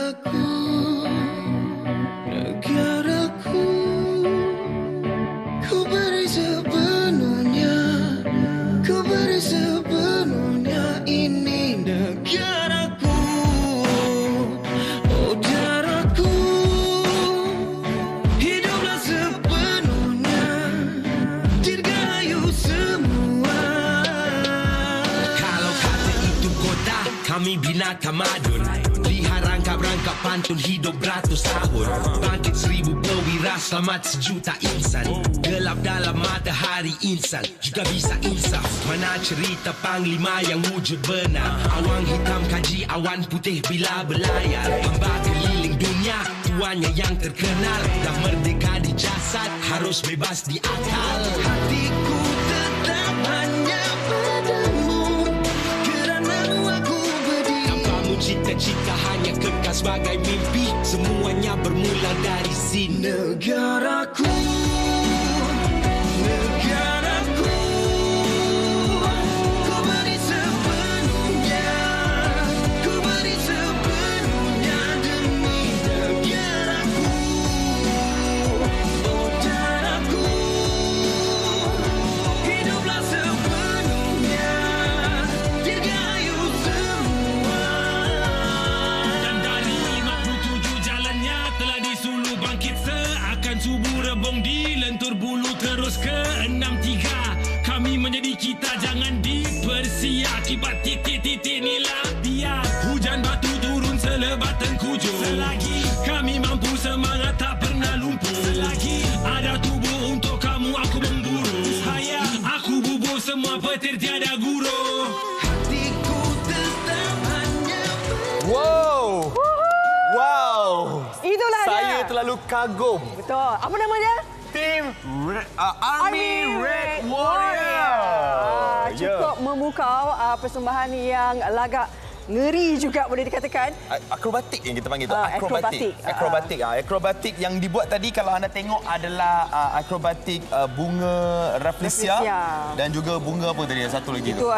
Negaraku, negaraku, ku beri sepenuhnya, ku beri sepenuhnya. Ini negaraku, oh darahku, hiduplah sepenuhnya, dirgahayu semua. Kalau kata itu kota, kami bina tamadun. Lihat rangkap pantun hidup beratus tahun. Bangkit 1000 perwira, selamat sejuta insan. Gelap dalam matahari insan juga bisa insaf. Mana cerita panglima yang wujud benar. Awang hitam kaji awan putih bila berlayar. Hamba keliling dunia, tuannya yang terkenal. Dah merdeka di jasad, harus bebas di akal. Hatiku tetap hanya padamu, kerana aku berdiri. Tanpamu cita-cita hanya kekal sebagai mimpi. Semuanya bermula dari sini. Negaraku, negaraku, ku beri sepenuhnya, ku beri sepenuhnya demi negaraku, oh darahku, hiduplah sepenuhnya, dirgahayu semua. Dan dari 57 jalannya telah disuluh bangkit seakan subuh rebung di lentur bulu terus ke 63. Kami menjadi kita, jangan dipersia akibat titik-titik inilah dia. Hujan batu turun selebat tengkujuh. Selagi kami mampu semangat tak pernah lumpuh. Selagi ada tubuh untuk kamu aku memburu. Sayang aku bubur semua petir tiada guru. Hatiku tetap hanya Wow! Wow! Itulah Saya dia. terlalu kagum. Betul. Apa nama dia? Tim Army Red Warrior. Cukup memukau persembahan yang lagak ngeri juga boleh dikatakan. Akrobatik yang kita panggil tu. Akrobatik. Akrobatik yang dibuat tadi kalau anda tengok adalah akrobatik bunga Rafflesia dan juga bunga apa tadi satu lagi tu.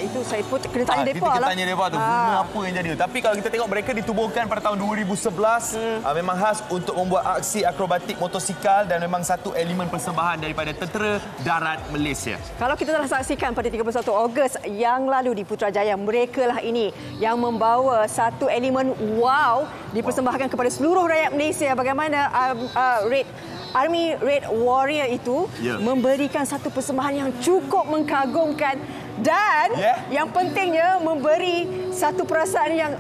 Itu saya pun kena tanya depa kita lah. tanya depa tu bunga apa yang jadi tu. Tapi kalau kita tengok mereka ditubuhkan pada tahun 2011 memang khas untuk membuat aksi akrobatik motosikal dan memang satu elemen persembahan daripada Tentera Darat Malaysia. Kalau kita telah saksikan pada 31 Ogos yang lalu di Putrajaya, mereka lah ini yang membawa satu elemen wow dipersembahkan kepada seluruh rakyat Malaysia. Bagaimana Army Red Warrior itu memberikan satu persembahan yang cukup mengagumkan dan yang pentingnya memberi satu perasaan yang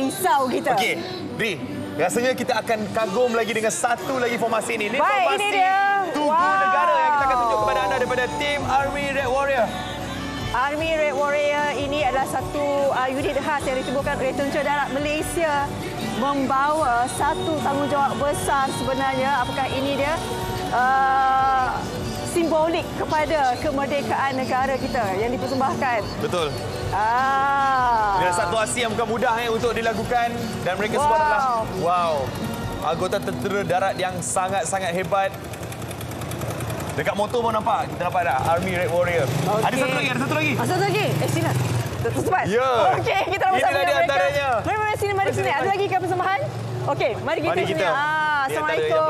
risau kita. Okey, Bri, rasanya kita akan kagum lagi dengan satu lagi formasi ini. Ini Baik, formasi ini dia. Tugu Negara yang kita akan tunjuk kepada anda daripada tim Army Red Warrior. Army Red Warrior ini adalah satu unit khas yang ditubuhkan oleh Tentera Darat Malaysia, membawa satu tanggungjawab besar sebenarnya. Apakah ini dia? Simbolik kepada kemerdekaan negara kita yang dipersembahkan. Betul. Dan satu aksi yang bukan mudah untuk dilakukan dan mereka semua adalah anggota Tentera Darat yang sangat-sangat hebat. Dekat motor pun nampak, kita nampak dah Army Red Warrior. Okay. Ada satu lagi. Satu lagi. Sini. Cepat. Ya. Okey, kita bersama dengan mereka. Antaranya. Mari sini. Ada lagi ke persembahan? Okey, mari kita sini. Assalamualaikum.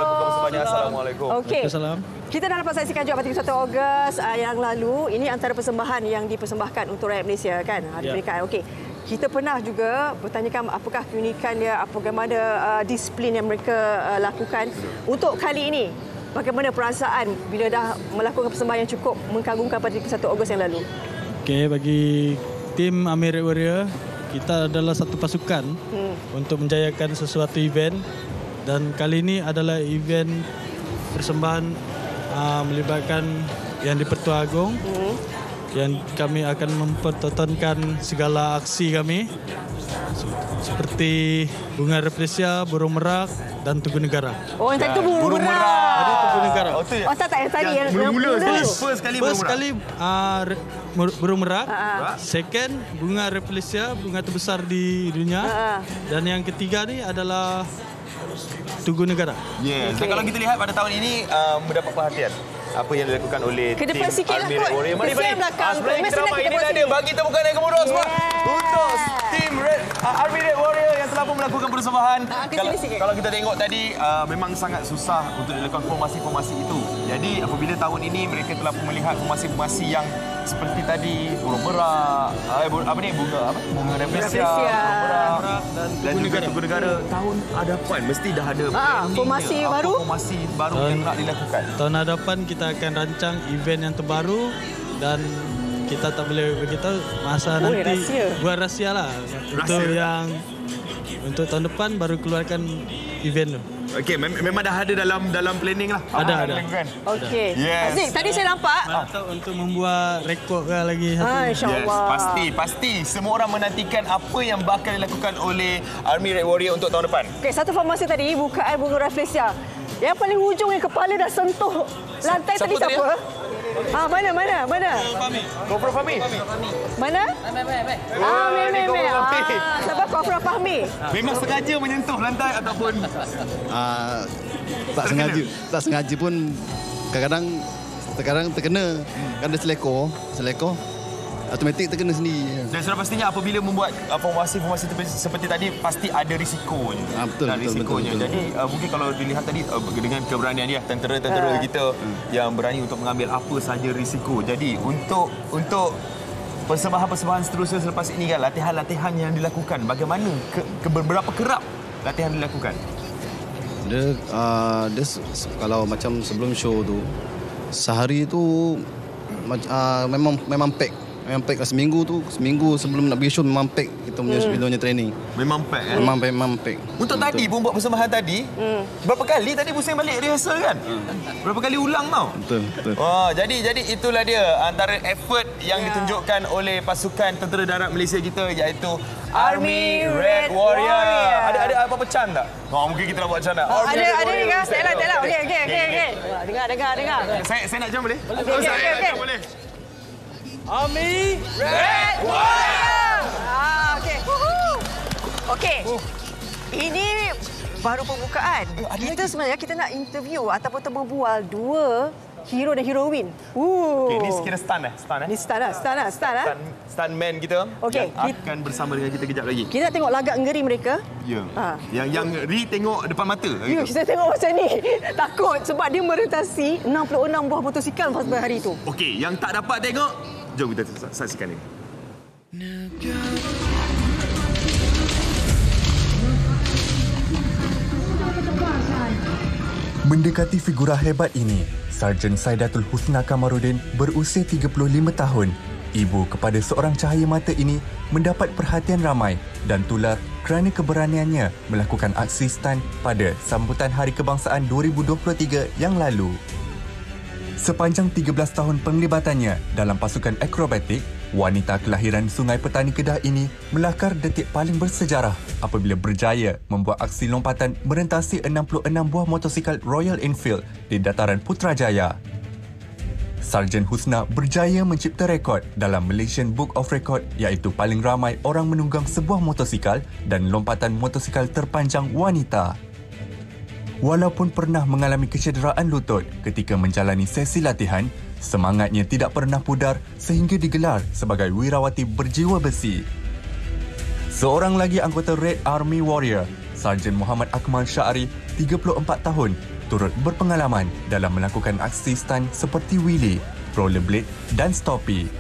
Assalamualaikum. Okey. Kita dah dapat saksikan juga pada 31 Ogos yang lalu. Ini antara persembahan yang dipersembahkan untuk rakyat Malaysia kan, Hari Kemerdekaan. Okey. Kita pernah juga bertanyakan apakah keunikan dia, bagaimana disiplin yang mereka lakukan. Untuk kali ini, bagaimana perasaan bila dah melakukan persembahan yang cukup mengagumkan pada 31 Ogos yang lalu? Okey, bagi tim Army Red Warrior, kita adalah satu pasukan untuk menjayakan sesuatu event, dan kali ini adalah event persembahan melibatkan yang di-Pertua Agong. Yang kami akan mempertontonkan segala aksi kami seperti bunga Rafflesia, burung merak dan Tugu Negara. Oh, yang tadi tu burung merak. Tadi Tugu Negara. Tak yang tadi yang mula First sekali burung merak. Second bunga Rafflesia, bunga terbesar di dunia. Dan yang ketiga ni adalah Tugu Negara. Yes. Dan kalau kita lihat pada tahun ini mendapat perhatian apa yang dilakukan oleh tim Army Red Warrior. Mari belakang. Sebenarnya kita ramai ini dah ada. Bagi tepukan yang kemudian semua untuk tim Army Red Warrior yang telah pun melakukan persembahan. ke Kalau, sini sikit. kalau kita tengok tadi, memang sangat susah untuk dilakukan formasi-formasi itu. Jadi apabila tahun ini mereka telah melihat formasi-formasi yang seperti tadi, burung merak, bunga rafflesia, burung merak dan juga tugu negara. Tahun hadapan mesti dah ada planningnya. formasi baru? Formasi baru yang nak dilakukan. Tahun hadapan kita akan rancang event yang terbaru dan kita tak boleh beritahu masa nanti rahsia. buat rahsia lah. Untuk yang untuk tahun depan baru keluarkan event tu. Okey, memang dah ada dalam planning lah. Ada. Okey. Yes. Aziz, tadi saya nampak. Atau untuk membuat rekod ke lagi satu. Yes, InsyaAllah. pasti. Semua orang menantikan apa yang bakal dilakukan oleh Army Red Warrior untuk tahun depan. Okey, satu formasi tadi, bukaan bunga rafflesia. Yang paling hujung yang kepala dah sentuh lantai Siapa tadi tadi, siapa? Mana? GoPro Fahmi. Mana? Mei. Siapa Kofra Fahmi? Memang sengaja menyentuh lantai ataupun Tak sengaja pun kadang-kadang terkena. Kan ada selekor automatik terkena sendiri. dan sudah pastinya apabila membuat formasi-formasi seperti tadi pasti ada risikonya. Betul. Jadi mungkin kalau dilihat tadi dengan keberanian dia tentera-tentera kita yang berani untuk mengambil apa saja risiko. Jadi untuk persembahan-persembahan seterusnya selepas ini kan latihan-latihan yang dilakukan bagaimana berapa kerap latihan dilakukan? Dia kalau macam sebelum show tu sehari tu memang pack seminggu sebelum nak pergi show memang pack kita punya training. Memang pack kan? Memang pack. Untuk Betul. tadi pun buat persembahan tadi, berapa kali tadi pusing balik rehearsal kan? Berapa kali ulang tau? Betul. Oh, jadi itulah dia antara effort yang ditunjukkan oleh pasukan tentera darat Malaysia kita iaitu Army Red Warrior. Ada apa pecan tak? Oh, mungkin kita nak buat macam nak. Ada ni kan? Stella. Okey. Dengar. Saya nak jam boleh? Okey. Boleh. Army Red Warrior. Okey. Ini baru pembukaan. Kita nak interview ataupun berbual dua hero dan heroin. Okey, ni sekira stunt eh? Ni start. Stuntman kita Okey, yang akan bersama dengan kita kejap lagi. Kita nak tengok lagak ngeri mereka. Ya. Yang Ri tengok depan mata. Ya, kita tengok macam ni. Takut sebab dia merentasi 66 buah motosikal pada hari itu. Okey, yang tak dapat tengok, jom kita saksikan ini. Mendekati figura hebat ini, Sarjan Saidatul Husna Kamarudin berusia 35 tahun. Ibu kepada seorang cahaya mata ini mendapat perhatian ramai dan tular kerana keberaniannya melakukan aksi stunt pada sambutan Hari Kebangsaan 2023 yang lalu. Sepanjang 13 tahun penglibatannya dalam pasukan akrobatik, wanita kelahiran Sungai Petani Kedah ini melakar detik paling bersejarah apabila berjaya membuat aksi lompatan merentasi 66 buah motosikal Royal Enfield di dataran Putrajaya. Sarjan Husna berjaya mencipta rekod dalam Malaysian Book of Record iaitu paling ramai orang menunggang sebuah motosikal dan lompatan motosikal terpanjang wanita. Walaupun pernah mengalami kecederaan lutut ketika menjalani sesi latihan, semangatnya tidak pernah pudar sehingga digelar sebagai wirawati berjiwa besi. Seorang lagi anggota Red Army Warrior, Sarjan Muhammad Akmal Syari, 34 tahun, turut berpengalaman dalam melakukan aksi stunt seperti wheelie, rollerblade dan stoppie.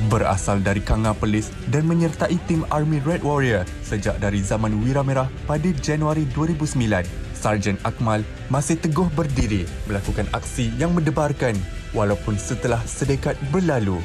Berasal dari Kangah Perlis dan menyertai tim Army Red Warrior sejak dari zaman Wira Merah pada Januari 2009, Sarjan Akmal masih teguh berdiri melakukan aksi yang mendebarkan walaupun setelah sedekad berlalu.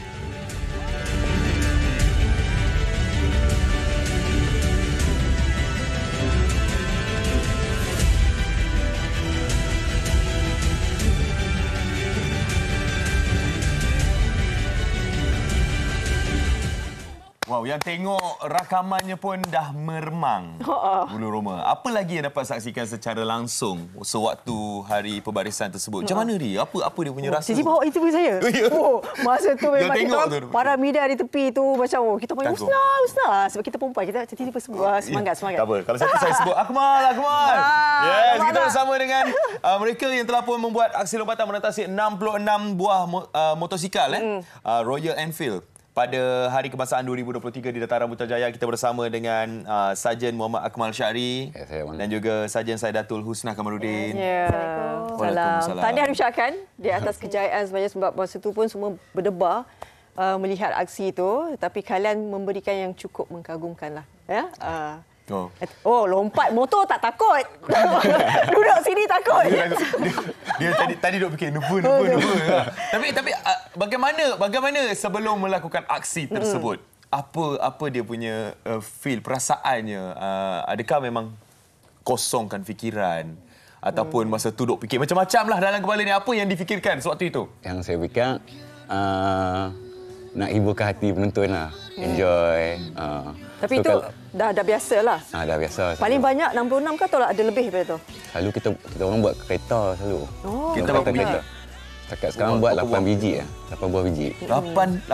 Wow, yang tengok rakamannya pun dah meremang bulu roma. Apa lagi yang dapat saksikan secara langsung sewaktu hari pembarisan tersebut? Macam mana dia? Apa dia punya rasa? Sisi bawa interview saya. Ya. Masa tu memang tengok kita tu. para media di tepi tu macam kita panggil Husna. Sebab kita perempuan, kita tiba-tiba semangat. Tak apa. Kalau satu saya sebut Akmal. Yes, kita bersama dengan mereka yang telah pun membuat aksi lompatan merentasi 66 buah motosikal Royal Enfield. pada Hari Kebangsaan 2023 di Dataran Putrajaya, kita bersama dengan Sarjan Muhammad Akmal Syari dan juga Sarjan Saidatul Husna Kamarudin. Waalaikumsalam. Tahniah diucapkan di atas kejayaan sebenarnya, sebab masa itu pun semua berdebar melihat aksi itu, tapi kalian memberikan yang cukup mengagumkan lah. Ya? Oh, lompat motor tak takut. Duduk sini takut. Dia tadi duk fikir nubu. Tapi bagaimana sebelum melakukan aksi tersebut? Apa dia punya feel, perasaannya? Adakah memang kosongkan fikiran ataupun masa tu duk fikir macam-macam lah dalam kepala ni? Apa yang difikirkan sewaktu itu? Yang saya fikir nak hiburkan hati penonton lah. Enjoy. Tapi itu dah biasa lah. Dah biasa. Paling banyak 66 ke atau ada lebih daripada tu? Selalu kita orang buat kereta selalu. Kita berapa biji? Setakat sekarang buat 8 biji lah. 8 buah biji. 8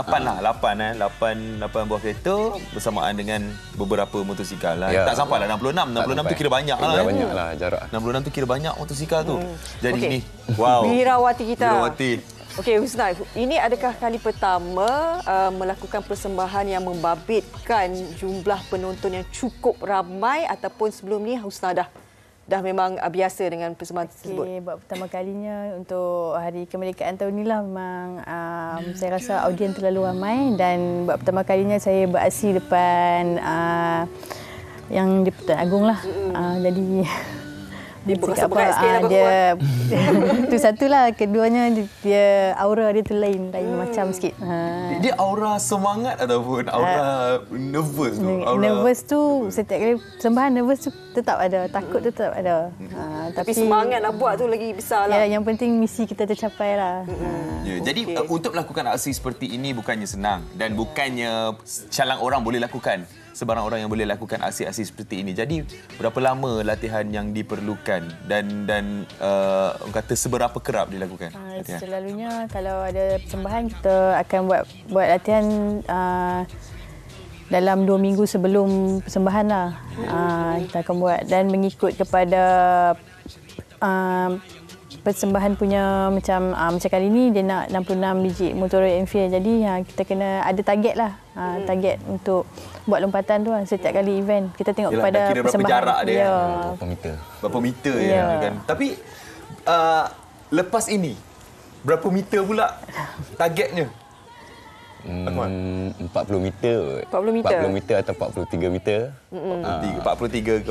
buah kereta bersamaan dengan beberapa motosikal lah. Tak sampai lah 66. 66 tu kira banyak lah. Banyak lah jarak. 66 tu kira banyak motosikal tu. Jadi ni, wow. Wirawati kita. Wirawati. Okey, Husna, ini adakah kali pertama melakukan persembahan yang membabitkan jumlah penonton yang cukup ramai, ataupun sebelum ni Husna dah memang biasa dengan persembahan tersebut? Buat pertama kalinya untuk Hari Kemerdekaan tahun ni lah, memang saya rasa audien terlalu ramai, dan buat pertama kalinya saya beraksi depan yang di Pertuan Agong lah. Jadi dia berat sikit lah dia itu satulah, keduanya dia aura dia tu lain macam sikit. Dia aura semangat ataupun aura nervous tu? Nervous tu setiap kali persembahan, nervous tu tetap ada, takut tetap ada. Tapi semangat nak buat tu lagi besar lah. Ya, yang penting misi kita tercapai lah. Jadi untuk melakukan aksi seperti ini bukannya senang dan bukannya calang orang boleh lakukan. Sebarang orang yang boleh lakukan aksi-aksi seperti ini. Jadi berapa lama latihan yang diperlukan dan orang kata seberapa kerap dilakukan? Selalunya kalau ada persembahan, kita akan buat latihan dalam 2 minggu sebelum persembahan lah. Kita akan buat dan mengikut kepada persembahan punya macam kali ni dia nak 66 biji motor Enfield. Jadi kita kena ada target lah. Target untuk buat lompatan tu lah setiap kali event. Kita tengok kepada kira persembahan. Berapa jarak dia? Berapa meter. Kan? Tapi lepas ini berapa meter pula targetnya? 40 meter. 40 meter atau 43 meter. 40 ke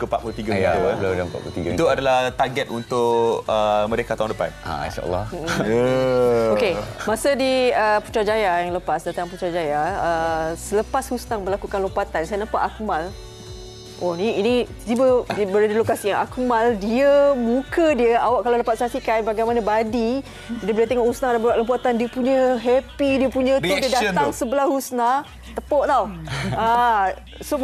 43 meter. Ya, dalam 43 meter. Itu adalah target untuk mereka tahun depan. InsyaAllah. Okey, masa di Putrajaya yang lepas, datang Putrajaya, selepas Husna melakukan lompatan, saya nampak Akmal. Oh, ini tiba berada di lokasi yang Akmal, dia muka dia, awak kalau dapat saksikan bagaimana body, dia bila tengok Husna dah buat lompatan, dia punya happy, dia punya tu, dia datang sebelah Husna, tepuk tau. So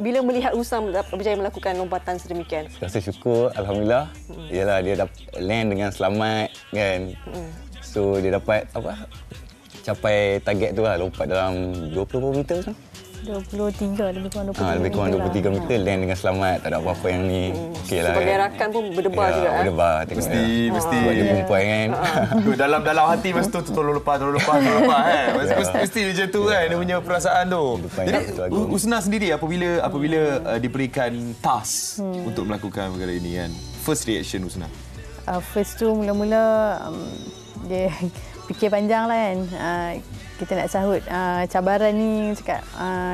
bila melihat Husna berjaya melakukan lompatan sedemikian, rasa syukur, alhamdulillah. Yalah, dia dapat land dengan selamat kan. So dia dapat capai target tu lah, lompat dalam 20 meter tu. 23, lebih kurang 23 lebih kurang 23 meter land dengan selamat, tak ada apa-apa yang ni. Okey lah. Sebagai rakan pun berdebar juga. Berdebar. Mesti. Sebab dia perempuan kan. Dalam hati mesti tu tolong lepas kan. Mesti macam tu kan, dia punya perasaan tu. Jadi Husna sendiri apabila diberikan task untuk melakukan perkara ini kan, first reaction Husna? First tu mula-mula dia fikir panjang lah kan. Kita nak sahut cabaran ni cakap,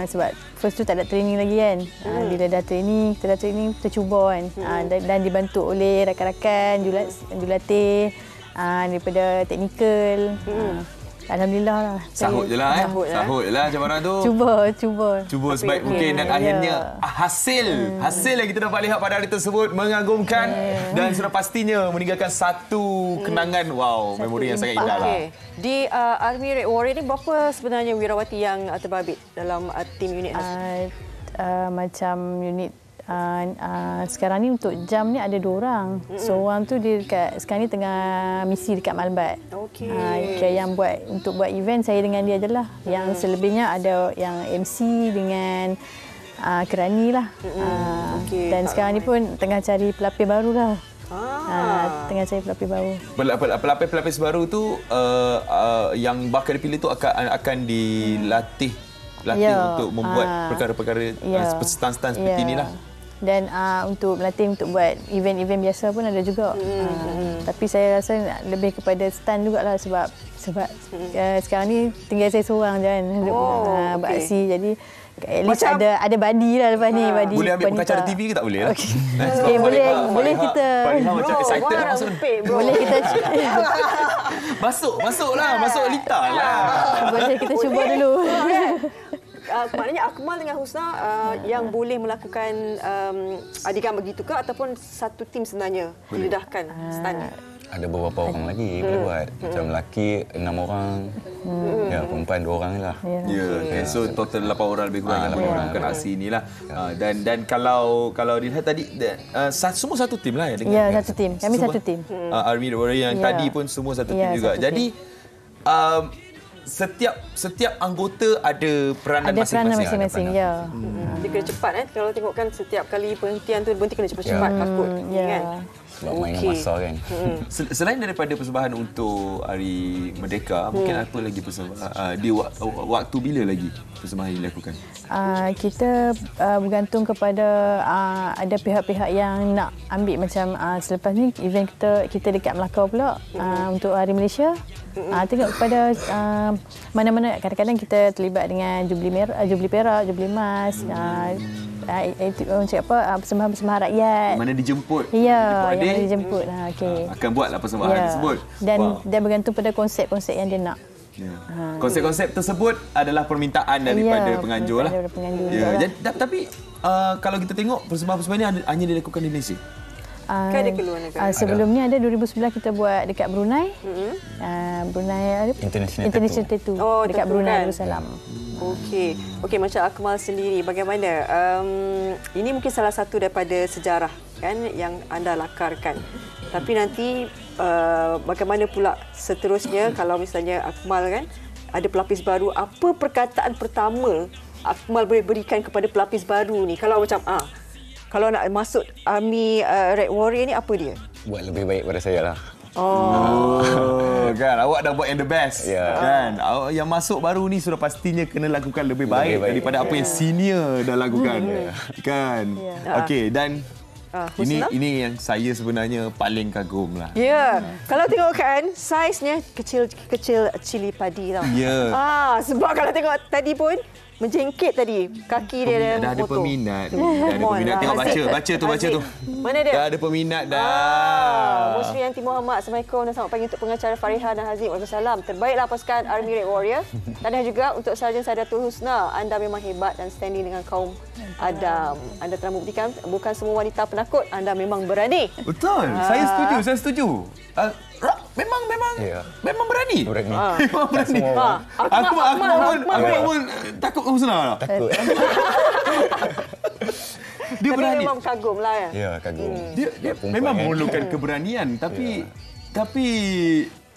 sebab first tu tak ada training lagi kan. Bila dah training, kita cuba kan. Dan dibantu oleh rakan-rakan jurulatih daripada teknikal. Alhamdulillah lah. Sahut je lah Sahut je lah cabaran tu. Cuba sebaik mungkin dan akhirnya hasil yang kita dapat lihat pada hari tersebut mengagumkan dan sudah pastinya meninggalkan satu kenangan, memori yang sangat indah lah. Di Army Red Warrior ni berapa sebenarnya wirawati yang terbabit dalam tim unit khas? Macam unit sekarang ni untuk jam ni ada 2 orang. Seorang tu dia sekarang ni tengah misi dekat Malbat. Yang untuk buat event saya dengan dia adalah. Yang selebihnya ada yang MC dengan Kerani lah. Dan sekarang ni pun tengah cari pelapis baru lah. tengah cari pelapis baru. Pelapis baru tu yang bakal dipilih tu akan dilatih untuk membuat perkara-perkara stunt-stunt seperti inilah. Dan untuk melatih untuk buat event-event biasa pun ada juga. Tapi saya rasa lebih kepada stunt jugalah sebab sekarang ni tinggal saya seorang je kan buat aksi. Jadi at least ada body lah lepas ni. Body boleh ambil wanita. pengacara TV ke tak boleh? Okay, boleh kita. Macam excited nak masuk. Boleh kita masuk Lita lah. boleh kita cuba dulu. Maknanya Akmal dengan Husna yang boleh melakukan adegan begitu ke ataupun satu tim sebenarnya didedahkan stunt? Ada beberapa orang lagi boleh buat. Macam lelaki 6 orang. Ya, perempuan 2 orang lah. Ya, so total 8 orang lebih kurang yang boleh melakukan aksi inilah. Dan kalau dilihat tadi semua satu tim lah ya. Ya, satu tim. Kami satu tim. Army Warrior yang tadi pun semua satu tim juga. Jadi setiap anggota ada peranan masing-masing. Ya. Dia kena cepat kalau tengokkan setiap kali penghentian tu berhenti kena cepat-cepat takut kan. Sebab mainan masa kan. Selain daripada persembahan untuk Hari Merdeka, mungkin apa lagi persembahan di waktu bila lagi persembahan ini dilakukan? Kita bergantung kepada ada pihak-pihak yang nak ambil macam selepas ni event kita dekat Melaka pula untuk Hari Malaysia. Tengok kepada mana-mana, kadang-kadang kita terlibat dengan Jubli Perak, Jubli Emas, persembahan-persembahan rakyat. Mana dijemput? Ya, yang mana dijemput. Akan buatlah persembahan tersebut. Dan bergantung pada konsep-konsep yang dia nak. Konsep-konsep tersebut adalah permintaan daripada penganjur lah. Tapi kalau kita tengok persembahan-persembahan ini hanya dilakukan di Malaysia. Kan ada keluar negara. Sebelum ni ada 2011 kita buat dekat Brunei. Brunei International Tattoo. Dekat Brunei Darussalam. Okey, macam Akmal sendiri bagaimana? Ini mungkin salah satu daripada sejarah kan yang anda lakarkan. Tapi nanti bagaimana pula seterusnya kalau misalnya Akmal kan ada pelapis baru, apa perkataan pertama Akmal boleh berikan kepada pelapis baru ni? Kalau macam kalau nak masuk Army Red Warrior ni apa dia? Buat lebih baik pada saya lah. Kan awak dah buat yang the best. Kan yang masuk baru ni sudah pastinya kena lakukan lebih baik daripada apa yang senior dah lakukan. Kan. Okey, dan ini yang saya sebenarnya paling kagum lah. Ya. Kalau tengok kan saiznya kecil cili padi tau. Sebab kalau tengok tadi pun menjengkit tadi kaki dia dah ada motor. Peminat. Dah ada peminat. Tengok baca tu. Mana dia? Dah ada peminat dah. Musri Yanti Muhammad. Assalamualaikum dan selamat pagi untuk pengacara Fariha dan Hazim. Waalaikumsalam. Terbaiklah pasukan Army Red Warrior. Tahniah juga untuk Sarjan Saidatul Husna. Anda memang hebat dan standing dengan kaum Adam. Anda telah membuktikan bukan semua wanita penakut. Anda memang berani. Betul. Saya setuju. Memang berani. Memang berani. Aku pun takut kau senang. Takut. Dia berani. Memang kagum lah ya. Ya, kagum. Dia memang memerlukan keberanian tapi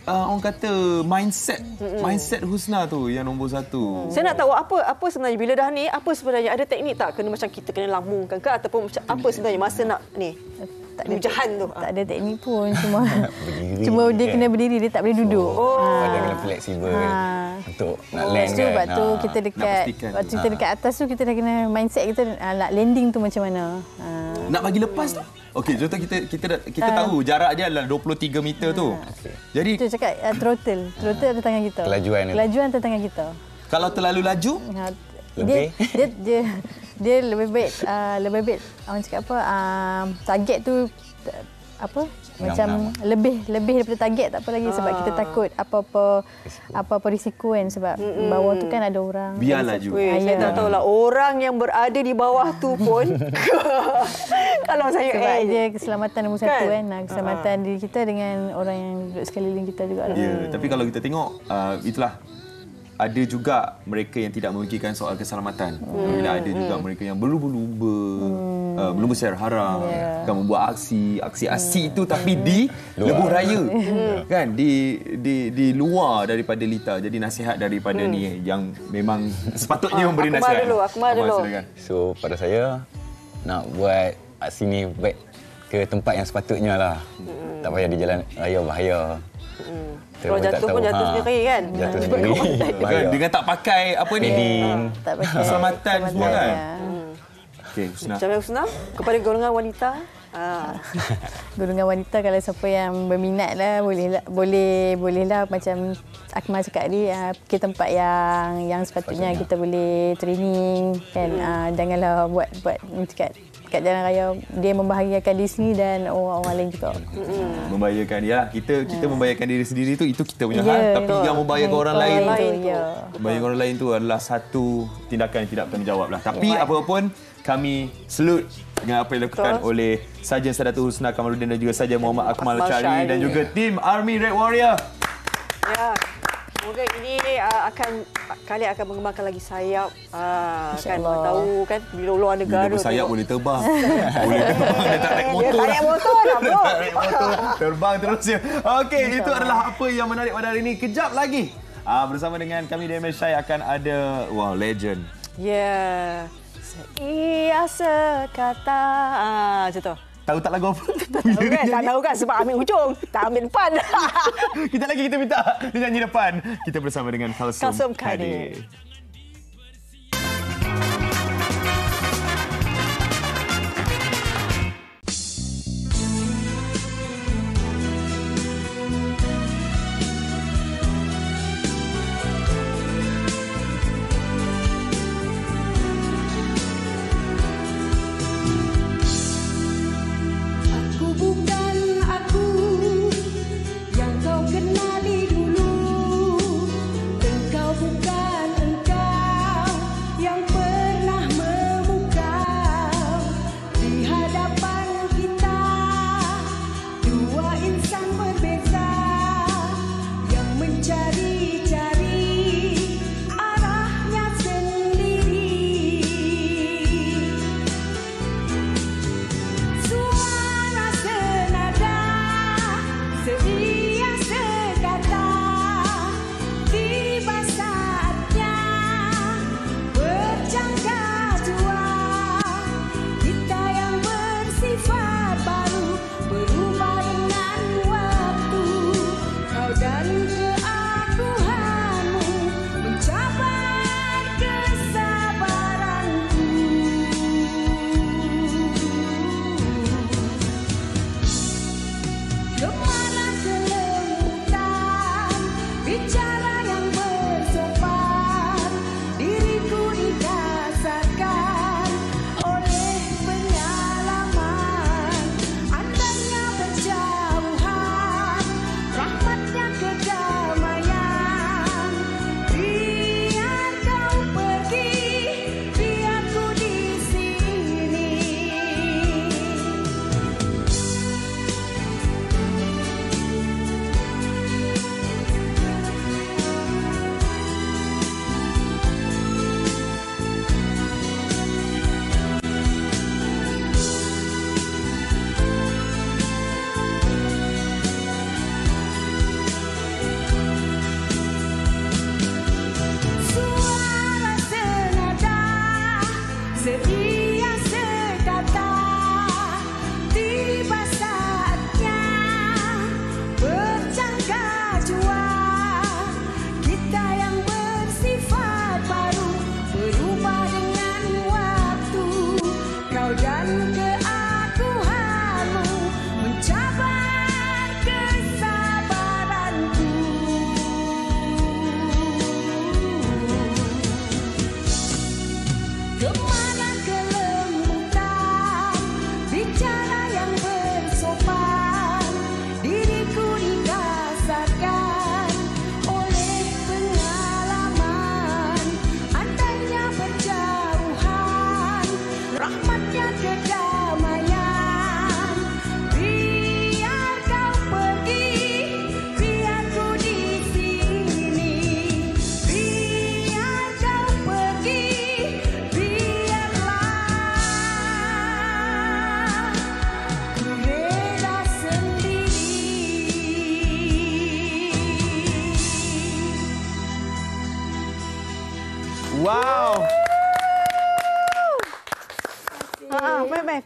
orang kata mindset Husna tu yang nombor satu. Saya nak tahu apa sebenarnya bila dah ni, apa sebenarnya ada teknik tak kena macam kita kena lambungkan ke ataupun macam apa sebenarnya masa nak ni? Tak ada hujan tu. Tak ada teknik pun, cuma dia kena berdiri, dia tak boleh duduk. Badan kena fleksibel untuk nak land kan. Sebab tu kita dekat atas tu kita dah kena mindset kita nak landing tu macam mana. Nak bagi lepas tu. Okey, contoh kita tahu jarak dia adalah 23 meter tu. Jadi tu cakap throttle ada tangan kita. Kelajuan ada tangan kita. Kalau terlalu laju dia lebih baik orang cakap apa target tu macam lebih daripada target tak apa lagi sebab kita takut apa-apa risiko kan sebab bawah tu kan ada orang. Biarlah juga. Saya tak tahulah orang yang berada di bawah tu pun kalau saya sebab dia keselamatan nombor satu kan keselamatan diri kita dengan orang yang duduk sekeliling kita juga. Tapi kalau kita tengok itulah ada juga mereka yang tidak memikirkan soal keselamatan. Bila ada juga mereka yang berlumba-lumba secara haram, kan membuat aksi itu tapi di lebuh raya. Kan di luar daripada Lita. Jadi nasihat daripada ni yang memang sepatutnya memberi nasihat. Akmal dulu. So pada saya nak buat aksi ni baik ke tempat yang sepatutnya lah. Tak payah di jalan raya bahaya. Kalau jatuh pun jatuh sendiri kan? Jatuh sendiri. Bahaya. Dengan tak pakai apa ni? Tak pakai Keselamatan semua kan? ya. Okey, Husna. Macam mana Husna? Kepada golongan wanita? Golongan wanita kalau siapa yang berminat lah bolehlah macam Akmal cakap tadi ke tempat yang sepatutnya kita boleh training kan. Janganlah buat kat jalan raya, dia membahayakan diri sendiri dan orang lain juga. Membahayakan dia. Kita membahayakan diri sendiri tu, itu kita punya hal, tapi yang membahayakan orang lain membahayakan orang lain tu adalah satu tindakan yang tidak bertanggungjawab lah. Tapi apapun kami salute dengan apa yang dilakukan oleh Sarjan Saidatul Husna Kamarudin dan juga Sarjan Muhammad Akmal Syari dan juga tim Army Red Warrior. Ya. Semoga ini kalian akan mengembangkan lagi sayap. Kan tahu kan bila luar negara bila bersayap boleh terbang. Boleh terbang dan tak naik motor. Tak naik motor dah, bro. Terbang terus ya. Okey, itu adalah apa yang menarik pada hari ini. Kejap lagi bersama dengan kami di MS Syai akan ada legend. Ya. Ia sekata. Macam tu. Tahu tak lagu apa? Tak tahu kan sebab ambil hujung, tak ambil depan. kita minta dia nyanyi depan. Kita bersama dengan Kalsum Kadir.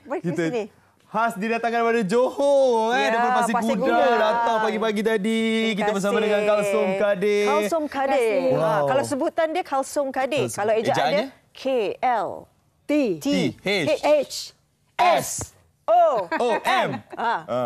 Baik ke sini. khas didatangkan daripada Johor Ya, daripada Pasir Pasir Gudang. Gudang. Datang pagi-pagi tadi. Kita bersama dengan Kalsom Kadir. Kalsom Kadir. Wow. Kalau sebutan dia Kalsom Kadir. Kalau ejaannya KLTHS-O-M.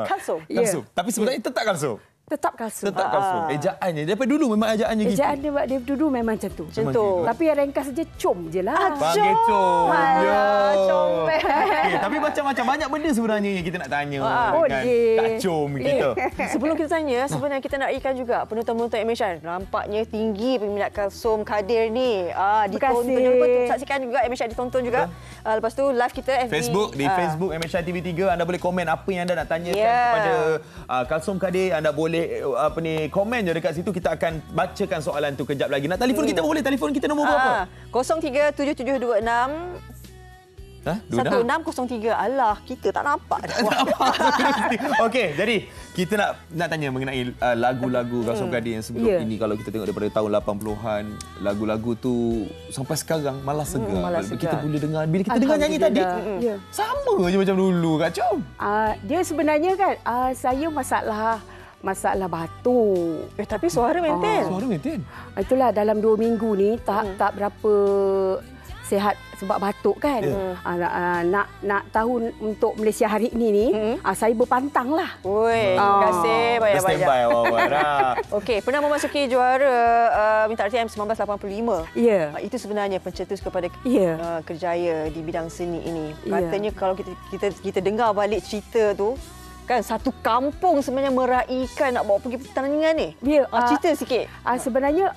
Kalsom. Kalsom. Tapi sebenarnya tetap Kalsom. Tetap Kalsom. Tetap Kalsom. Ejaannya daripada dulu memang ejaannya gitu. Ejaan dia dia dulu memang macam tu. Macam tu. Tapi yang ringkas saja com je lah. Panggil Com. Ya. Comel. Okay, tapi macam-macam banyak benda sebenarnya yang kita nak tanya dengan Kak Com kita. Sebelum kita tanya, sebenarnya kita nak ikan juga penonton-penonton MH. Nampaknya tinggi peminat Kalsom Kadir ni. Ditonton. Jangan lupa saksikan juga MH ditonton juga. Lepas tu live kita FB. Facebook, di Facebook MH TV3 anda boleh komen apa yang anda nak tanyakan kepada Kalsom Kadir. Anda boleh komen je dekat situ, kita akan bacakan soalan tu kejap lagi. Nak telefon kita boleh, telefon kita nombor berapa? 037726 1603. Alah, kita tak nampak dah. Okey, jadi kita nak tanya mengenai lagu-lagu Kalsom Kadir yang sebelum ini. Kalau kita tengok daripada tahun 80-an, lagu-lagu tu sampai sekarang malah segar. Kita boleh dengar, bila kita dengar nyanyi tadi, sama je macam dulu, Kak Com. Dia sebenarnya kan, saya masalah batuk. Tapi suara maintain. Suara maintain. Itulah dalam 2 minggu ni tak berapa sihat sebab batuk kan. Nak tahu untuk Malaysia hari ini ni, saya berpantang lah. Terima kasih banyak-banyak. Standby awal-awal. Okey, pernah memasuki juara Minta RTM 1985. Ya. Itu sebenarnya pencetus kepada kerjaya di bidang seni ini. Katanya kalau kita dengar balik cerita tu, kan satu kampung sebenarnya meraihkan nak bawa pergi pertandingan ni. Ya, cerita sikit. Sebenarnya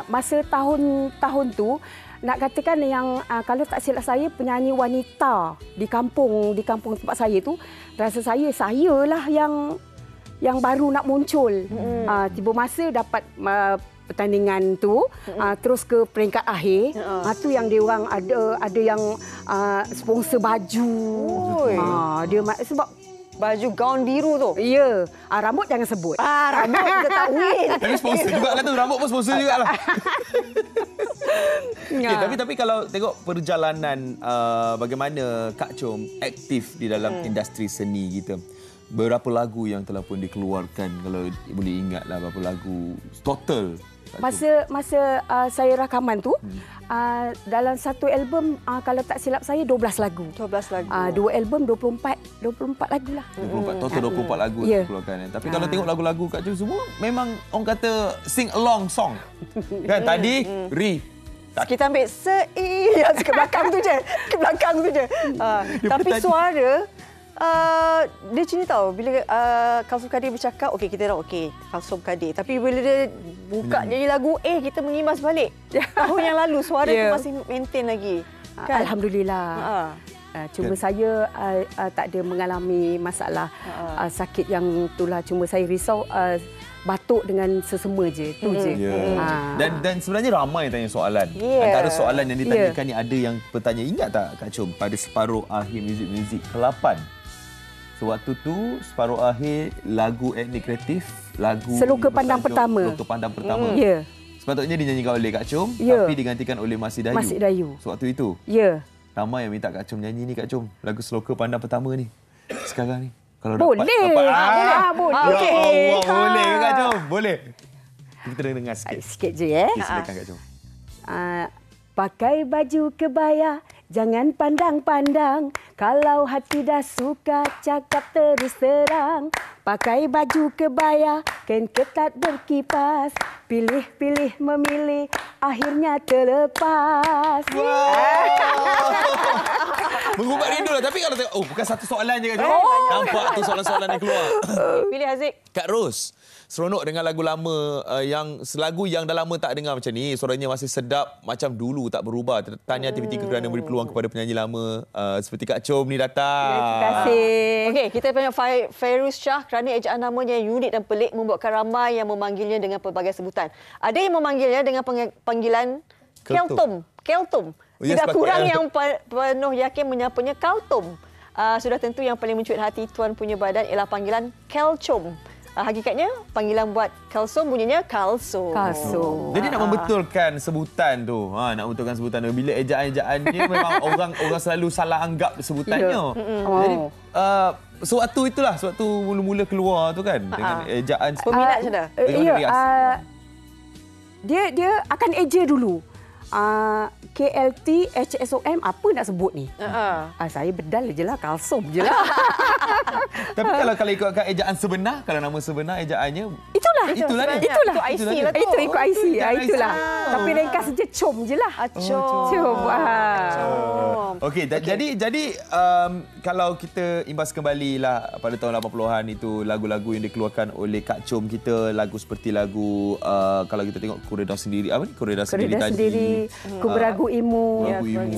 masa tahun tu nak katakan yang kalau tak silap saya penyanyi wanita di kampung tempat saya tu, rasa sayalah yang baru nak muncul. Tiba masa dapat pertandingan tu terus ke peringkat akhir. Tu yang dia orang ada yang sponsor baju. Dia sebab baju gaun biru tu. Ya. Rambut jangan sebut. Rambut kita tak win. Tapi sponsor juga kan tu. Rambut pun sponsor jugalah. Tapi kalau tengok perjalanan bagaimana Kak Com aktif di dalam industri seni kita. Berapa lagu yang telah pun dikeluarkan, kalau boleh ingatlah berapa lagu total? Masa saya rakaman tu, dalam satu album kalau tak silap saya 12 lagu. 12 lagu. 2 album 24 lagu lah. 24 lagu dikeluarkan. Tapi kalau tengok lagu-lagu Kak Com semua memang orang kata sing along song. Kan tadi kita ambil ke belakang tu je. Tapi suara dia macam ni tau. Bila Kalsom Kadir bercakap, okey kita dah Kalsom Kadir. Tapi bila dia buka nyanyi lagu, kita mengimas balik. Tahun yang lalu suara tu masih maintain lagi. Kan? Alhamdulillah. Cuma saya tak ada mengalami masalah sakit yang itulah. Cuma saya risau batuk dengan sesama je. Tu je. Dan sebenarnya ramai yang tanya soalan. Antara soalan yang ditanyakan ni ada yang bertanya, ingat tak Kak Com pada separuh akhir muzik ke-8? Sewaktu tu separuh akhir lagu Etnik Kreatif, lagu Seloka Pandang Pertama. Sepatutnya dinyanyikan oleh Kak Com, tapi digantikan oleh Masih Dayu. Sewaktu itu. Ramai yang minta Kak Com nyanyi ni, Kak Com, lagu Seloka Pandang Pertama ni. Sekarang ni. Kalau boleh. Boleh. Okey. Boleh Kak Com, boleh. Kita dengar sikit. Sikit je Silakan Kak Com. Pakai baju kebaya, jangan pandang-pandang. Kalau hati dah suka, cakap terus terang. Pakai baju kebaya, kain ketat berkipas. Pilih-pilih memilih, akhirnya terlepas. Mengubat rindu lah. Tapi kalau tengok, bukan satu soalan je Kak Com. Nampak tu soalan-soalan yang keluar. Pilih Haziq. Kak Ros, seronok dengan lagu lama lagu yang dah lama tak dengar macam ni. Suaranya masih sedap macam dulu, tak berubah. Tahniah TV3 kerana beri peluang kepada penyanyi lama seperti Kak Com ni datang. Terima kasih. Okey, kita panggil Fairuz Shah kerana ejaan namanya yang unik dan pelik membuatkan ramai yang memanggilnya dengan pelbagai sebutan. Ada yang memanggilnya dengan panggilan Keltom. Tidak kurang yang penuh yakin menyapanya Kaltom. Sudah tentu yang paling mencuit hati tuan punya badan ialah panggilan Kelcom. Hakikatnya panggilan buat kalsum bunyinya kalso. Kalso. Jadi nak membetulkan sebutan tu. Nak membetulkan sebutan tu. Bila ejaan-ejaannya memang orang selalu salah anggap sebutannya. Jadi sewaktu itulah, sewaktu mula-mula keluar tu kan dengan ejaan. Peminat macam mana? Dia akan eja dulu. KLT, HSOM, apa nak sebut ni? Saya bedal je lah, kalsum je lah. Tapi kalau ikutkan ejaan sebenar, kalau nama sebenar ejaannya Itulah IC lah tu. Itu ikut IC. Itulah. Tapi ringkas saja com je lah. Com. Okey, jadi kalau kita imbas kembali lah pada tahun 80-an itu lagu-lagu yang dikeluarkan oleh Kak Com kita, lagu seperti lagu kalau kita tengok Kureda Sendiri, apa ni? Kureda Sendiri, Ku Beragu Imu.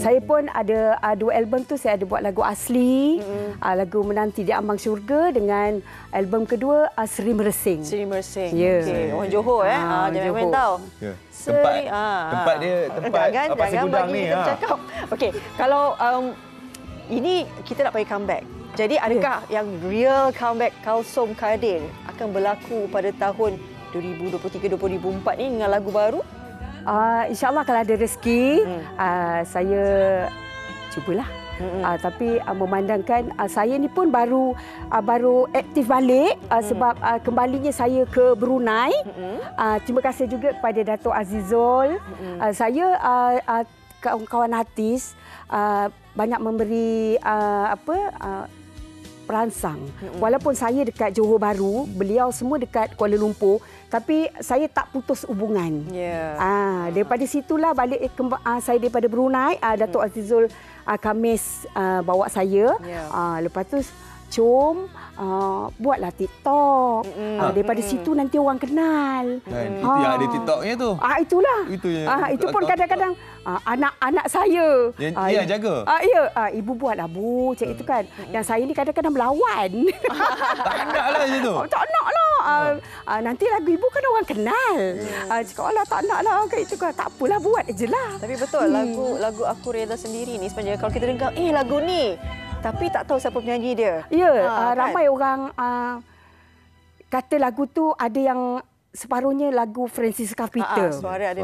Saya pun ada 2 album tu, saya ada buat lagu asli, lagu Menanti di Ambang Syurga, dengan album kedua Seri Meresing. Ya. Okay. Orang Johor jangan main tahu. Ya. Tempat dia Pasir Gudang ni. Cakap. Okey, kalau ini kita nak pergi comeback. Jadi adakah yang real comeback Kalsum Kadir akan berlaku pada tahun 2023-2024 ni dengan lagu baru? InsyaAllah kalau ada rezeki, saya cubalah. Tapi memandangkan saya ni pun baru aktif balik sebab kembalinya saya ke Brunei. Terima kasih juga kepada Dato' Azizul. Saya kawan-kawan artis banyak memberi perangsang. Walaupun saya dekat Johor Bahru, beliau semua dekat Kuala Lumpur, tapi saya tak putus hubungan. Daripada situlah balik saya daripada Brunei, Dato' Azizul Khamis bawa saya. Lepas tu Com buatlah TikTok. Daripada situ nanti orang kenal. Itu yang ada TikToknya tu. Itulah. Itu pun TikTok kadang-kadang anak saya. Dia jaga. Ibu buatlah Bu, cik itu kan. Yang saya ni kadang-kadang melawan. Tak naklah macam tu. Tak naklah. Nanti lagu ibu kan orang kenal. Cakap alah tak naklah kayak itu kan. Tak apalah, buat je lah. Tapi betul lagu Aku Reda Sendiri ni sebenarnya kalau kita dengar lagu ni tapi tak tahu siapa penyanyi dia. Ramai orang kata lagu tu ada yang separuhnya lagu Francis Capita. Suara ada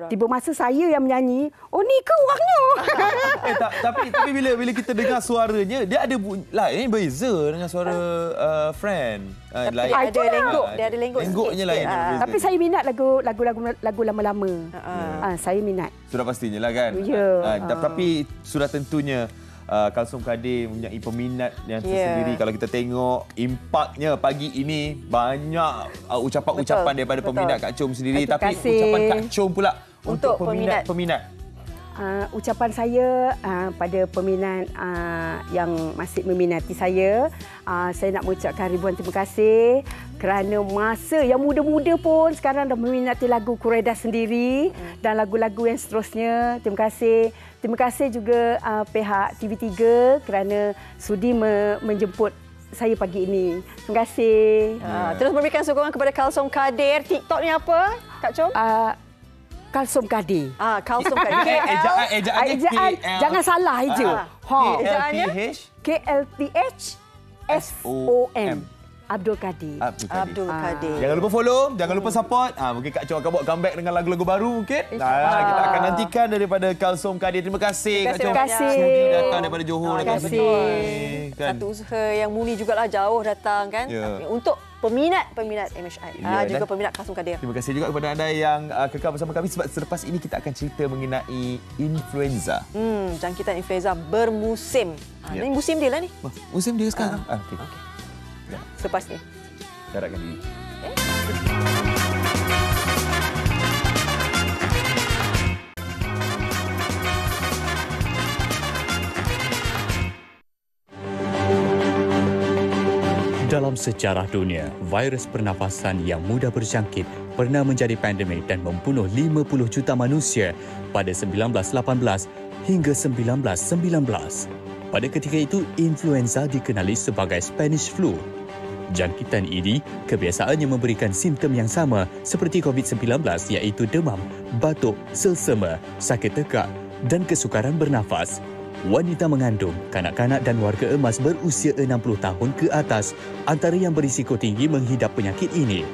tiba masa saya yang menyanyi, ni ke orangnya? Tapi bila kita dengar suaranya, dia ada ini beza dengan suara friend. Tapi dia ada lenggok. Lenggoknya lain. Tapi saya minat lagu lama-lama. Saya minat. Sudah pastinya lah kan. Tapi sudah tentunya Kalsum Kadir mempunyai peminat yang tersendiri. Kalau kita tengok impaknya pagi ini, banyak ucapan-ucapan daripada peminat Kak Com sendiri. Tapi ucapan Kak Com pula untuk peminat. Ucapan saya pada peminat yang masih meminati saya nak mengucapkan ribuan terima kasih kerana masa yang muda-muda pun sekarang dah meminati lagu Kureda Sendiri dan lagu-lagu yang seterusnya. Terima kasih. Terima kasih juga pihak TV3 kerana sudi menjemput saya pagi ini. Terima kasih. Terus memberikan sokongan kepada Kalsum Kadir. TikTok ni apa, Kak Com? Kalsum Kadir. Kalsum Kadir. Ejaan jangan salah je. Ejaannya KLTHSOM. Abdul Kadir. Jangan lupa follow, jangan lupa support. Mungkin Kak Com akan buat comeback dengan lagu-lagu baru mungkin. Kita akan nantikan daripada Kalsum Kadir. Terima kasih Kak Com. Terima kasih. Semua datang daripada Johor. Terima kasih. Satu usaha yang murni jugalah, jauh datang kan. Untuk peminat MHI. Juga peminat Kalsum Kadir. Terima kasih juga kepada anda yang kekal bersama kami sebab selepas ini kita akan cerita mengenai influenza. Jangkitan influenza bermusim. Ini musim dia lah ni. Musim dia sekarang. Okey. Selepas ni. Harapkan diri. Dalam sejarah dunia, virus pernafasan yang mudah berjangkit pernah menjadi pandemik dan membunuh 50 juta manusia pada 1918 hingga 1919. Pada ketika itu, influenza dikenali sebagai Spanish flu. Jangkitan ini kebiasaannya memberikan simptom yang sama seperti COVID-19 iaitu demam, batuk, selsema, sakit tekak dan kesukaran bernafas. wanita mengandung, kanak-kanak dan warga emas berusia 60 tahun ke atas antara yang berisiko tinggi menghidap penyakit ini.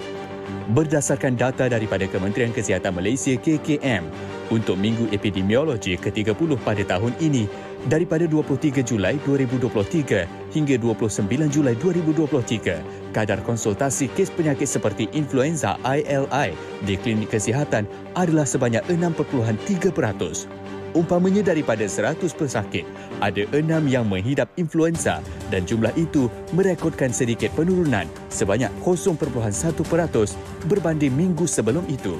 Berdasarkan data daripada Kementerian Kesihatan Malaysia KKM, untuk Minggu Epidemiologi ke-30 pada tahun ini, daripada 23 Julai 2023 hingga 29 Julai 2023, kadar konsultasi kes penyakit seperti influenza ILI di klinik kesihatan adalah sebanyak 6.3%. Umpamanya daripada 100 pesakit, ada 6 yang menghidap influenza dan jumlah itu merekodkan sedikit penurunan sebanyak 0.1% berbanding minggu sebelum itu.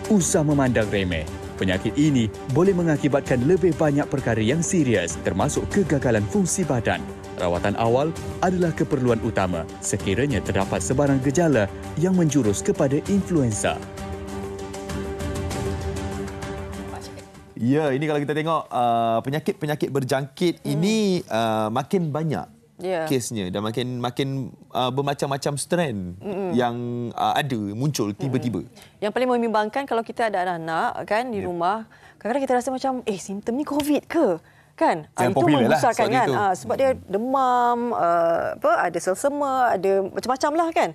Usah memandang remeh, penyakit ini boleh mengakibatkan lebih banyak perkara yang serius termasuk kegagalan fungsi badan. Rawatan awal adalah keperluan utama sekiranya terdapat sebarang gejala yang menjurus kepada influenza. Ya, ini kalau kita tengok penyakit-penyakit berjangkit ini makin banyak kesnya dan makin bermacam-macam strain yang ada muncul tiba-tiba. Yang paling membimbangkan kalau kita ada anak-anak kan di rumah, kadang-kadang kita rasa macam simptom ni COVID ke? Kan? Itu membesarkan kan? Sebab dia demam, ada selsema, ada macam-macam lah kan?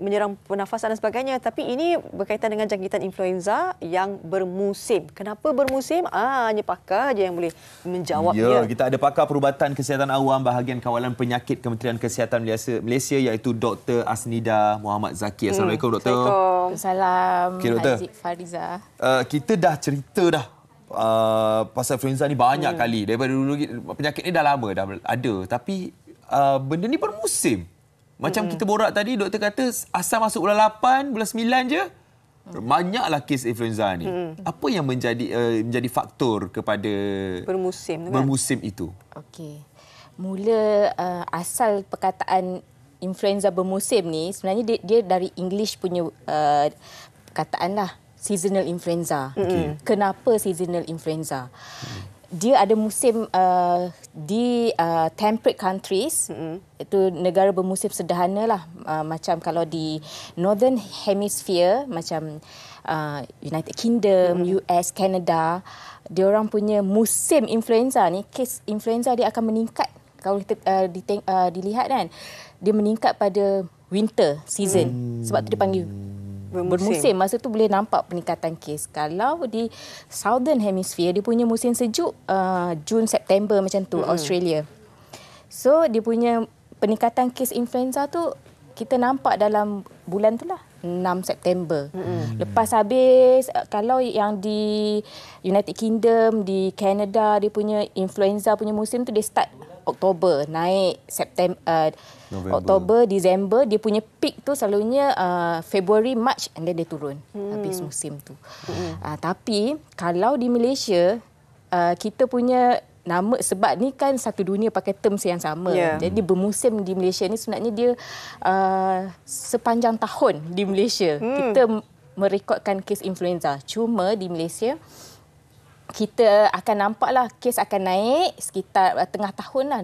Menyerang pernafasan dan sebagainya. Tapi ini berkaitan dengan jangkitan influenza yang bermusim. Kenapa bermusim? Hanya pakar je yang boleh menjawabnya. Ya, kita ada pakar perubatan kesihatan awam bahagian kawalan penyakit Kementerian Kesihatan Malaysia iaitu Dr. Asnida Muhammad Zaki. Assalamualaikum, Doktor. Assalamualaikum. Okay, Doktor. Haziq Fariza. Kita dah cerita dah pasal influenza ni banyak kali. Daripada dulu penyakit ni dah lama dah ada. Tapi benda ni bermusim. Macam kita borak tadi, doktor kata asal masuk bulan 8, bulan 9 je, banyaklah kes influenza ni. Apa yang menjadi faktor kepada bermusim itu? Okey. Mula asal perkataan influenza bermusim ni sebenarnya dia dari English punya perkataan lah, seasonal influenza. Kenapa seasonal influenza? Dia ada musim di temperate countries, itu negara bermusim sederhana lah. Macam kalau di Northern Hemisphere, macam United Kingdom, US, Canada, dia orang punya musim influenza ni, kes influenza dia akan meningkat. Kalau kita dilihat kan, dia meningkat pada winter season. Sebab tu dia panggil bermusim. Masa tu boleh nampak peningkatan kes. Kalau di Southern Hemisphere, dia punya musim sejuk Jun, September macam tu, Australia. So, dia punya peningkatan kes influenza tu kita nampak dalam bulan tu lah, 6 September. Lepas habis, kalau yang di United Kingdom, di Canada, dia punya influenza punya musim tu dia start Oktober, naik September, Oktober, Disember, dia punya peak tu selalunya February, March, and then dia turun habis musim tu. Tapi kalau di Malaysia, kita punya nama, sebab ni kan satu dunia pakai terms yang sama. Jadi bermusim di Malaysia ni sebenarnya dia sepanjang tahun di Malaysia. Kita merekodkan kes influenza. Cuma di Malaysia, kita akan nampaklah kes akan naik sekitar tengah tahun lah.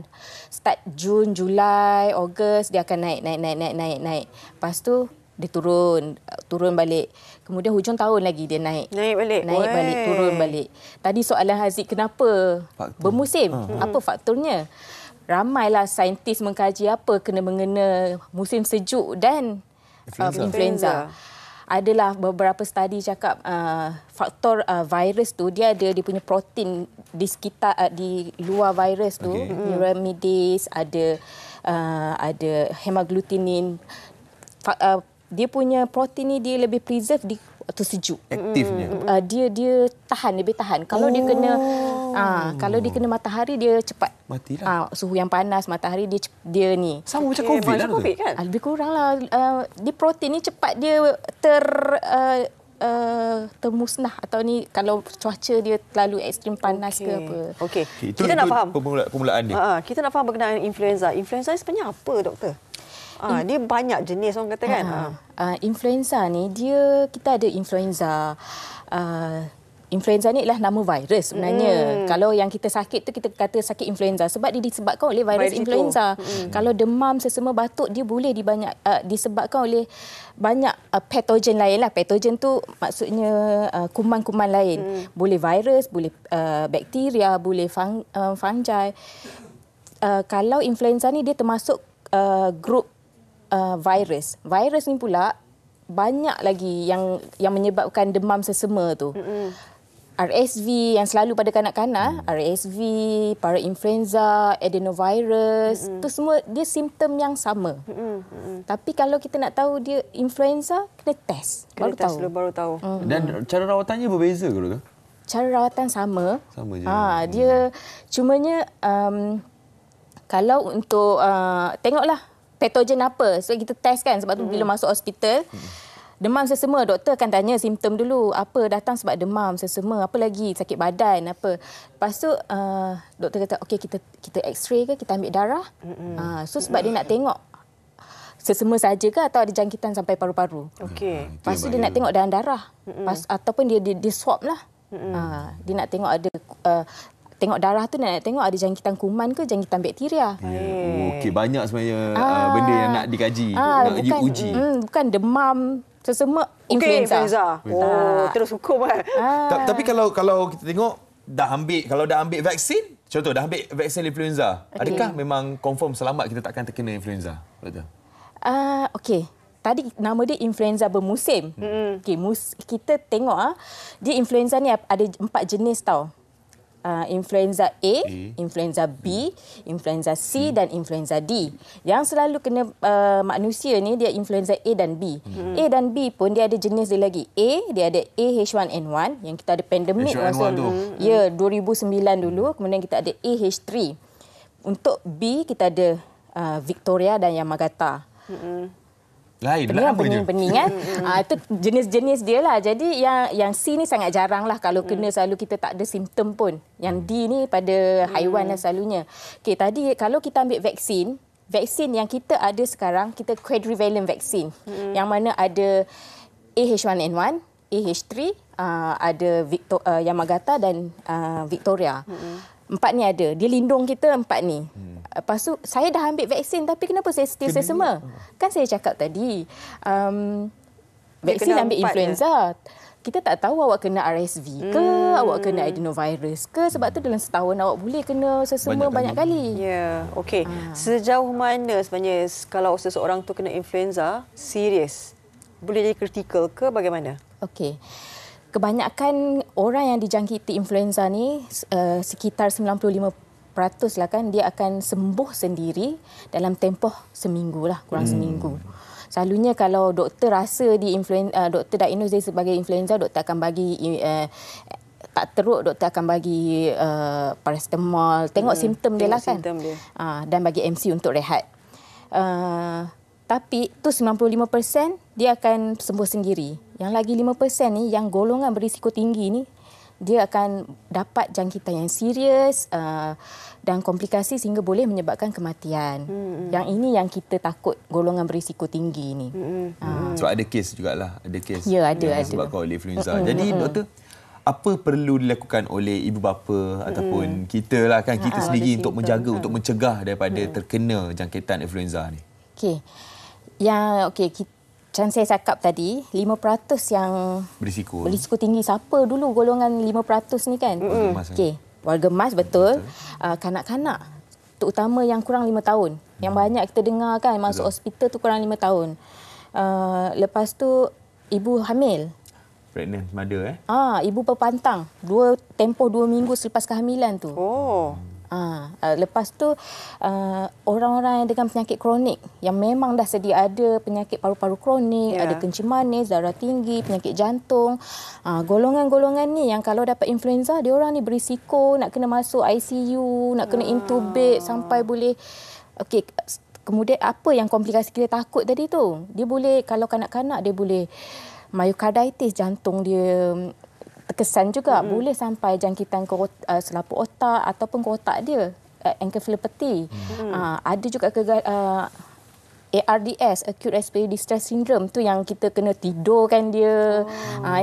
Start Jun, Julai, Ogos, dia akan naik. Lepas tu dia turun balik. Kemudian hujung tahun lagi dia naik balik, turun balik. Tadi soalan Haziq, kenapa bermusim? Apa faktornya? Ramailah saintis mengkaji apa kena-mengena musim sejuk dan influenza. Adalah beberapa studi cakap faktor virus tu dia punya protein di sekitar di luar virus tu, neuraminidase, ada hemaglutinin. Dia punya protein ni dia lebih preserve di waktu sejuk. Aktifnya. Dia lebih tahan. Kalau dia kena kalau dia kena matahari dia cepat matilah. Suhu yang panas matahari dia ni. Sama macam COVID lah tu. Kan? Lebih kurang lah. Dia protein ni cepat dia termusnah atau ni kalau cuaca dia terlalu ekstrim panas ke apa. Okey. Kita nak faham permulaan dia. Kita nak faham berkenaan influenza. Influenza ni sebenarnya apa, doktor? Dia banyak jenis orang kata kan. Influenza ni kita ada influenza influenza ni adalah nama virus sebenarnya. Kalau yang kita sakit tu kita kata sakit influenza sebab dia disebabkan oleh virus influenza. Kalau demam, sesama, batuk dia boleh disebabkan oleh banyak patogen lain lah. Patogen tu maksudnya kuman-kuman lain. Boleh virus, boleh bakteria, boleh fungi. Kalau influenza ni dia termasuk grup virus. Virus ni pula banyak lagi yang menyebabkan demam sesama tu. RSV yang selalu pada kanak-kanak, RSV, parainfluenza, adenovirus, tu semua dia simptom yang sama. Tapi kalau kita nak tahu dia influenza, kena test. Baru tahu. Dan cara rawatannya berbeza ke, Doktor? Cara rawatan sama. Sama je. Dia cumanya kalau untuk tengoklah patogen apa. So kita test kan sebab tu bila masuk hospital demam sesama, doktor akan tanya simptom dulu. Apa datang sebab demam sesama, apa lagi sakit badan apa. Lepas tu doktor kata okey kita x-ray ke, kita ambil darah. So sebab dia nak tengok sesama saja ke atau ada jangkitan sampai paru-paru. Okey. Lepas tu dia nak tengok dalam darah. Ataupun dia swab lah. Dia nak tengok ada tengok darah tu nak tengok ada jangkitan kuman ke jangkitan bakteria. Okey, banyak sebenarnya benda yang nak dikaji, nak diuji. Bukan demam sesama influenza. Terus hukum kan. Tapi kalau kita tengok kalau dah ambil vaksin, contoh dah ambil vaksin influenza, adakah memang confirm selamat kita takkan terkena influenza? Betul? Okey. Tadi nama dia influenza bermusim. Okay, kita tengok dia influenza ni ada 4 jenis tau. Influenza A, influenza B, influenza C dan influenza D. Yang selalu kena manusia ni dia influenza A dan B. A dan B pun dia ada jenis dia lagi. A, dia ada AH1N1 yang kita ada pandemik masa 2009 dulu. Kemudian kita ada AH3. Untuk B kita ada Victoria dan Yamagata. Lain lah bening-bening kan. Itu jenis-jenis dia lah. Jadi yang C ni sangat jarang lah kalau kena, selalu kita tak ada simptom pun. Yang D ni pada haiwan lah selalunya. Okey, tadi kalau kita ambil vaksin yang kita ada sekarang, kita quadrivalent vaksin. Yang mana ada AH1N1, AH3, ada Yamagata dan Victoria. 4 ni ada. Dia lindung kita 4 ni. Lepas tu, saya dah ambil vaksin tapi kenapa saya still sesama? Kan saya cakap tadi, vaksin ambil influenza. Kita tak tahu awak kena RSV ke, awak kena adenovirus ke. Sebab tu dalam setahun awak boleh kena sesama banyak kali. Ya, okey. Sejauh mana sebenarnya kalau seseorang tu kena influenza, serius? Boleh jadi kritikal ke bagaimana? Okey. Kebanyakan orang yang dijangkiti influenza ni sekitar 95% lah kan, dia akan sembuh sendiri dalam tempoh seminggu lah, kurang seminggu. Selalunya kalau doktor rasa doktor diagnose dia sebagai influenza, doktor akan bagi tak teruk, doktor akan bagi paracetamol, tengok simptom dia lah kan. Dan bagi MC untuk rehat. Tapi tu 95% dia akan sembuh sendiri. Yang lagi 5% ni yang golongan berisiko tinggi ni, dia akan dapat jangkitan yang serius dan komplikasi sehingga boleh menyebabkan kematian. Yang ini yang kita takut, golongan berisiko tinggi ni. Sebab ada kes jugalah, ada kes. Ya, ada. Disebabkan oleh influenza. Jadi doktor, apa perlu dilakukan oleh ibu bapa ataupun kita lah kan, kita sendiri untuk menjaga, untuk mencegah daripada terkena jangkitan influenza ni? Okey. Macam saya cakap tadi, 5% yang berisiko tinggi. Siapa dulu golongan 5% ni kan? Okey, warga emas betul. Kanak-kanak, terutama yang kurang 5 tahun. Yang banyak kita dengar kan, masuk hospital tu kurang 5 tahun. Lepas tu, ibu hamil. Pregnant mother ibu berpantang. Tempoh 2 minggu selepas kehamilan tu. Lepas tu orang-orang yang dengan penyakit kronik yang memang dah sedia ada penyakit paru-paru kronik, ada kencing manis, darah tinggi, penyakit jantung. Golongan-golongan ni yang kalau dapat influenza, dia orang ni berisiko nak kena masuk ICU, nak kena intubate sampai boleh. Okey, kemudian apa yang komplikasi kita takut tadi tu? Dia boleh, kalau kanak-kanak dia boleh myocarditis, jantung dia terkesan juga, boleh sampai jangkitan ke selaput otak ataupun ke otak dia, encephalopathy. Ada juga ARDS, Acute Respiratory Distress Syndrome, tu yang kita kena tidurkan dia.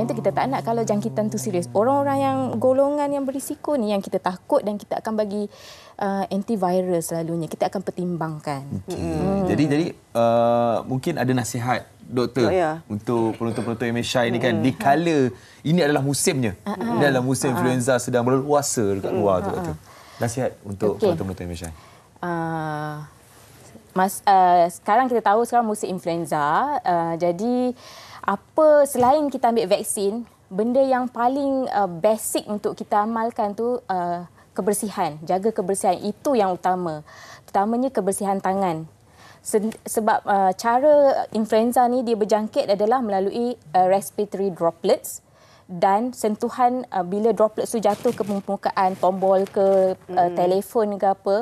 Itu kita tak nak kalau jangkitan tu serius. Orang-orang yang golongan yang berisiko ni yang kita takut dan kita akan bagi antivirus selalunya. Kita akan pertimbangkan. Jadi mungkin ada nasihat doktor untuk penonton-penonton MSI ni kan, dikala ini adalah musimnya. Ini adalah musim influenza sedang berluasa dekat luar tu, doktor. Nasihat untuk penonton-penonton MSI. Sekarang kita tahu sekarang musim influenza. Jadi selain kita ambil vaksin, benda yang paling basic untuk kita amalkan tu kebersihan. Jaga kebersihan, itu yang utama. Terutamanya kebersihan tangan. Sebab cara influenza ni dia berjangkit adalah melalui respiratory droplets dan sentuhan bila droplets tu jatuh ke permukaan tombol ke telefon ke apa,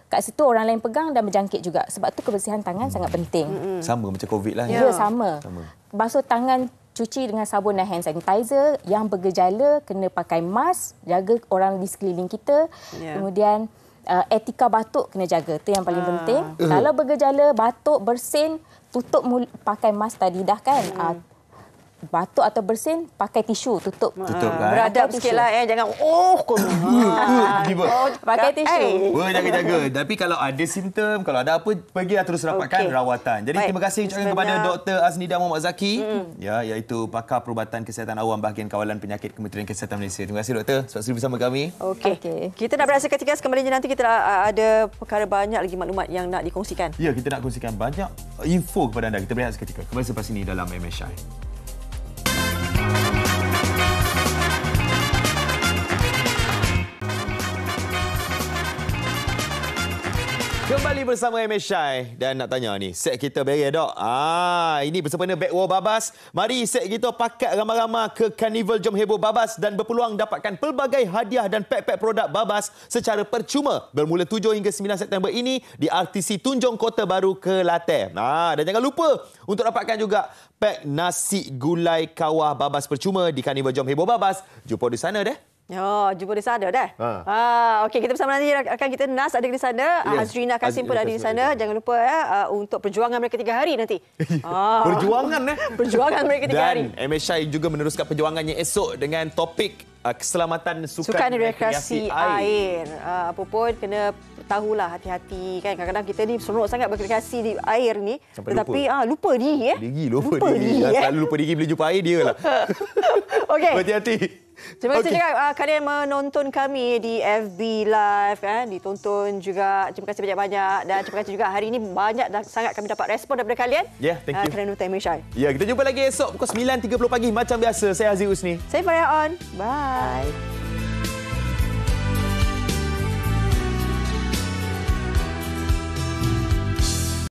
kat situ orang lain pegang dan berjangkit juga. Sebab tu kebersihan tangan sangat penting. Sama macam COVID lah. Ya, sama. Basuh tangan, cuci dengan sabun dan hand sanitizer. Yang bergejala kena pakai mask, jaga orang di sekeliling kita. Kemudian etika batuk kena jaga. Itu yang paling penting. Kalau bergejala batuk, bersin, tutup mulut, pakai mask tadi dah kan. Batuk atau bersin, pakai tisu tutup. Kan? Beradab sikitlah jangan pakai tisu. Jaga-jaga. Tapi kalau ada simptom, kalau ada apa, pergilah terus dapatkan rawatan. Jadi terima kasih ucapkan kepada Dr. Aznida Muhammad Zaki, iaitu pakar perubatan kesihatan awam bahagian kawalan penyakit Kementerian Kesihatan Malaysia. Terima kasih doktor sebab sudi bersama kami. Okey. Kita nak berehat seketika, kembali nanti kita ada perkara banyak lagi maklumat yang nak dikongsikan. Ya, kita nak kongsikan banyak info kepada anda. Kita berehat seketika. Kembali selepas ini dalam MSI. Kembali bersama MSI dan nak tanya ni, set kita beres dok. Ini bersempena Back War Babas. Mari set kita pakat ramai-ramai ke Carnival Jom Heboh Babas dan berpeluang dapatkan pelbagai hadiah dan pack-pack produk Babas secara percuma bermula 7 hingga 9 September ini di RTC Tunjong Kota Baru, Kelantan. Dan jangan lupa untuk dapatkan juga pack nasi gulai kawah Babas percuma di Carnival Jom Heboh Babas. Jumpa di sana deh. Jumpa di sana dah. Okey, kita bersama nanti rakan kita Nas ada di sana. Hazrina Kasim pun ada di sana. Jangan lupa untuk perjuangan mereka 3 hari nanti. Perjuangan Perjuangan mereka 3 hari. Dan MSI juga meneruskan perjuangannya esok dengan topik keselamatan sukan rekreasi air. Apa pun kena tahulah, hati-hati kan. Kadang-kadang kita ni seronok sangat berkreasi di air ni, tetapi lupa diri lupa diri. Selalu lupa diri bila jumpa air dia lah. Okey. Hati-hati. Terima kasih juga kalian menonton kami di FB Live ditonton juga. Terima kasih banyak-banyak dan terima kasih juga hari ini banyak sangat kami dapat respon daripada kalian. Thank you. Kerana nonton MSI. Kita jumpa lagi esok pukul 9.30 pagi macam biasa. Saya Aziz Usni. Saya Farah On. Bye.